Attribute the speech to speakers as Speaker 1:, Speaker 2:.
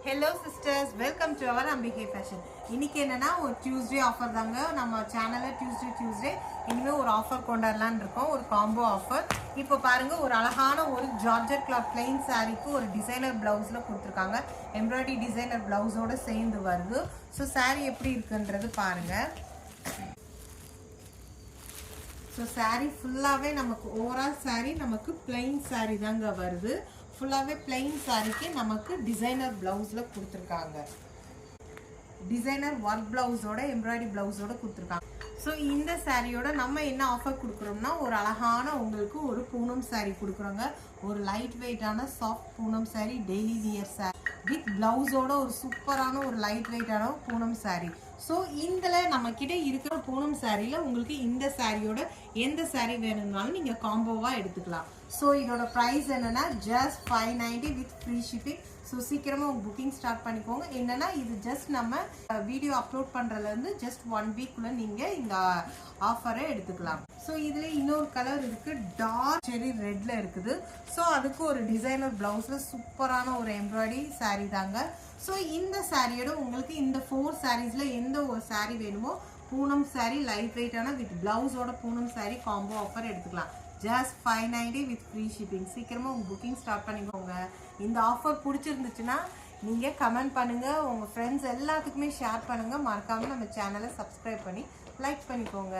Speaker 1: Hello sisters, welcome to our Ambigai fashion. இன்னைக்கு என்னன்னா ஒரு டியூஸ்டே ஆஃபர் தாங்க. நம்ம சேனலில் டியூஸ்டே இனிமேல் ஒரு ஆஃபர் கொண்டாடலான்னு இருக்கோம், ஒரு காம்போ ஆஃபர். இப்போ பாருங்க, ஒரு அழகான ஒரு ஜார்ஜெட் கிளாத் பிளெயின் சாரீக்கு ஒரு டிசைனர் பிளவுஸில் கொடுத்துருக்காங்க. எம்ப்ராய்டரி டிசைனர் பிளவுஸோடு சேர்ந்து வருது. ஸோ சாரீ எப்படி இருக்குன்றது பாருங்க. ஸோ சாரீ ஃபுல்லாகவே நமக்கு ஓவரால் சாரீ நமக்கு பிளெயின் சாரீ தாங்க வருது. ஃபுல்லாகவே பிளெயின் சாரீக்கு நமக்கு டிசைனர் பிளவுஸில் கொடுத்துருக்காங்க. டிசைனர் ஒர்க் பிளவுஸோட எம்ப்ராய்டரி பிளவுஸோட கொடுத்துருக்காங்க. ஸோ இந்த சாரியோட நம்ம என்ன ஆஃபர் கொடுக்குறோம்னா, ஒரு அழகான உங்களுக்கு ஒரு பூனம் சாரீ கொடுக்குறோங்க. ஒரு லைட் வெயிட்டான soft Poonam sari, daily wear sari with பிளவுஸோட ஒரு சூப்பரான ஒரு லைட் வெயிட்டான பூனம் சாரீ. ஸோ இதில் நம்ம கிட்ட இருக்கிற பூனம் சாரியில் உங்களுக்கு இந்த சாரியோட எந்த சாரீ வேணும்னாலும் நீங்கள் காம்போவாக எடுத்துக்கலாம். ஸோ இதோட ப்ரைஸ் என்னன்னா just 590 with free shipping. So சீக்கிரமாக உங்கள் புக்கிங் ஸ்டார்ட் பண்ணிக்கோங்க. என்னன்னா இது ஜஸ்ட் நம்ம வீடியோ அப்லோட் பண்ணுறதுலேருந்து ஜஸ்ட் 1 வீக்குள்ளே நீங்கள் இந்த ஆஃபரை எடுத்துக்கலாம். ஸோ இதில் இன்னொரு கலர் இருக்குது, டார்க் செரி ரெட்டில் இருக்குது. ஸோ அதுக்கு ஒரு டிசைனர் ப்ளவுஸில் சூப்பரான ஒரு எம்ப்ராய்டரி சாரீ தாங்க. ஸோ இந்த சாரியோட உங்களுக்கு இந்த 4 சாரீஸில் எந்த ஒரு சாரீ வேணுமோ, பூனம் சாரீ லைட் வெயிட்டான வித் பிளவுஸோட பூனம் சாரீ காம்போ ஆஃபர் எடுத்துக்கலாம். Just 590 with free shipping. சீக்கிரமாக உங்கள் புக்கிங் ஸ்டார்ட் பண்ணிக்கோங்க. இந்த ஆஃபர் பிடிச்சிருந்துச்சுன்னா நீங்கள் கமெண்ட் பண்ணுங்கள், உங்கள் ஃப்ரெண்ட்ஸ் எல்லாத்துக்குமே ஷேர் பண்ணுங்கள். மறக்காமல் நம்ம சேனலை சப்ஸ்கிரைப் பண்ணி லைக் பண்ணிக்கோங்க.